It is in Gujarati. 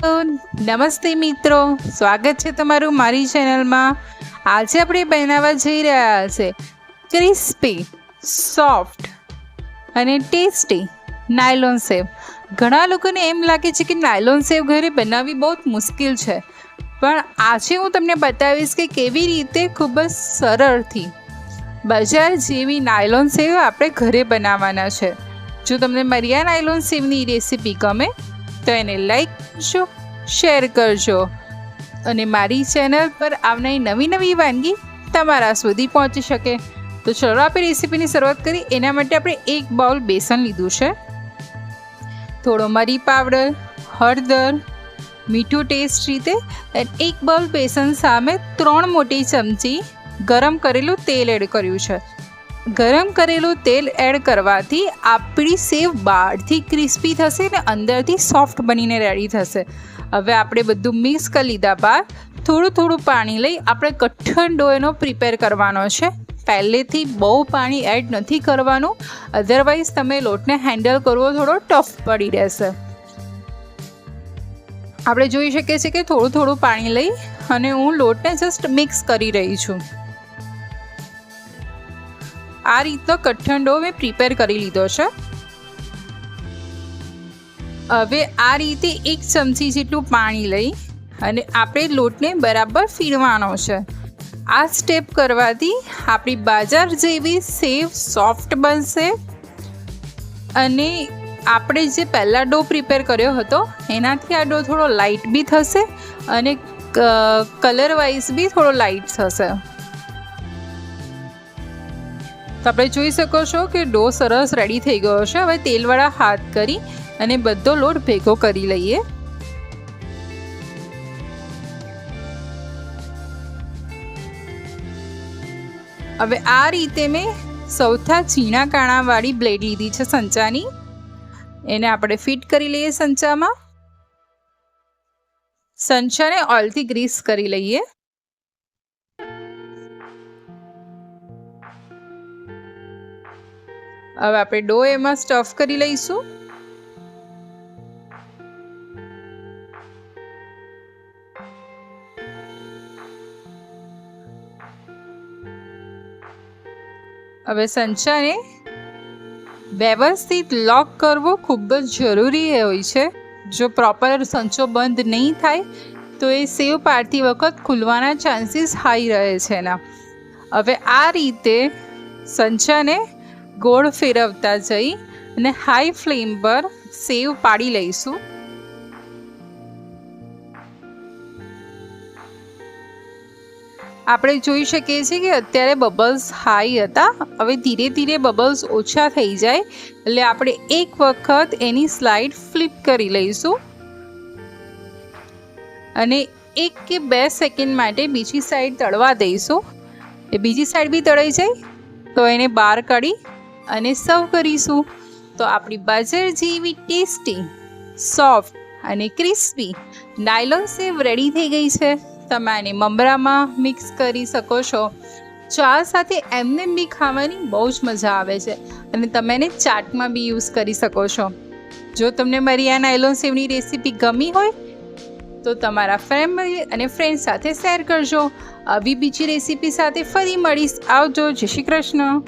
તો નમસ્તે મિત્રો, સ્વાગત છે તમારું મારી ચેનલમાં। આજે આપણે બનાવવા જઈ રહ્યા છે ક્રિસ્પી, સોફ્ટ અને ટેસ્ટી નાયલોન સેવ। ઘણા લોકોને એમ લાગે છે કે નાયલોન સેવ ઘરે બનાવવી બહુ મુશ્કેલ છે, પણ આજે હું તમને બતાવીશ કે કેવી રીતે ખૂબ જ સરળથી બજાર જેવી નાયલોન સેવ આપણે ઘરે બનાવવાના છે। જો તમને મારી આ નાયલોન સેવની રેસીપી ગમે તો એને લાઈક કરજો, શેર કરજો અને મારી ચેનલ પર આવનારી નવી નવી વાનગી તમારા સુધી પહોંચી શકે। તો ચલો આપણે રેસીપીની શરૂઆત કરી। એના માટે આપણે 1 બાઉલ બેસન લીધું છે, થોડો મરી પાવડર, હળદર, મીઠું ટેસ્ટ રીતે, અને 1 બાઉલ બેસન સામે 3 મોટી ચમચી ગરમ કરેલું તેલ એડ કર્યું છે। ગરમ કરેલું તેલ એડ કરવાથી આપણી સેવ બહારથી ક્રિસ્પી થશે ને અંદરથી સોફ્ટ બનીને રેડી થશે। હવે આપણે બધું મિક્સ કરી લીધા બાદ થોડું પાણી લઈ આપણે કઠણ ડો એનો પ્રિપેર કરવાનો છે। પહેલેથી બહુ પાણી એડ નથી કરવાનું, અધરવાઇઝ તમે લોટને હેન્ડલ કરવો થોડો ટફ પડી રહેશે। આપણે જોઈ શકીએ છીએ કે થોડું પાણી લઈ અને હું લોટને જસ્ટ મિક્સ કરી રહી છું। આ રીતનો કઠણ ડો મેં પ્રિપેર કરી લીધો છે। હવે આ રીતે 1 ચમચી જેટલું પાણી લઈ અને આપણે લોટને બરાબર ફીણવાનો છે। આ સ્ટેપ કરવાથી આપણી બજાર જેવી સેવ સોફ્ટ બનશે અને આપણે જે પહેલાં ડો પ્રિપેર કર્યો હતો એનાથી આ ડો થોડો લાઇટ બી થશે અને કલર વાઇઝ બી થોડો લાઇટ થશે। તો આપણે જોઈ શકો છો કે ડો સરસ રેડી થઈ ગયો છે। હવે તેલવાળા હાથ કરી અને બધો લોટ ભેગો કરી લઈએ। હવે આ રીતે મેં સૌથી ઝીણા કાણાવાળી બ્લેડ લીધી છે સંચાની, એને આપણે ફિટ કરી લઈએ સંચામાં। સંચાને ઓઇલથી ગ્રીસ કરી લઈએ। હવે આપણે ડો એમાં સ્ટફ કરી લઈશું। હવે સંચાને વ્યવસ્થિત લોક કરવો ખૂબ જ જરૂરી હોય છે। જો પ્રોપર સંચો બંધ નહીં થાય તો એ સેવ પાડતી વખત ખુલવાના ચાન્સીસ હાઈ રહે છે એના। હવે આ રીતે સંચાને ગોળ ફેરવતા જઈ અને હાઈ ફ્લેમ પર સેવ પાડી લઈશું। આપણે જોઈ શકીએ છીએ કે અત્યારે બબલ્સ હાઈ હતા, હવે ધીરે ધીરે બબલ્સ ઓછા થઈ જાય એટલે આપણે એક વખત એની સ્લાઇડ ફ્લિપ કરી લઈશું અને 1 કે 2 સેકન્ડ માટે બીજી સાઈડ તળવા દઈશું। એ બીજી સાઈડ બી તળાઈ જાય તો એને બહાર કાઢી અને સર્વ કરીશું। તો આપણી બજાર જેવી ટેસ્ટી, સોફ્ટ અને ક્રિસ્પી નાયલોન સેવ રેડી થઈ ગઈ છે। તમે આને મમરામાં મિક્સ કરી શકો છો, ચા સાથે એમને બી ખાવાની બહુ જ મજા આવે છે અને તમે એને ચાટમાં બી યુઝ કરી શકો છો। જો તમને મારી આ નાયલોન સેવની રેસીપી ગમી હોય તો તમારા ફેમિલી અને ફ્રેન્ડ સાથે શેર કરજો। આવી બીજી રેસીપી સાથે ફરી મળીશ। આવજો, જય શ્રી કૃષ્ણ।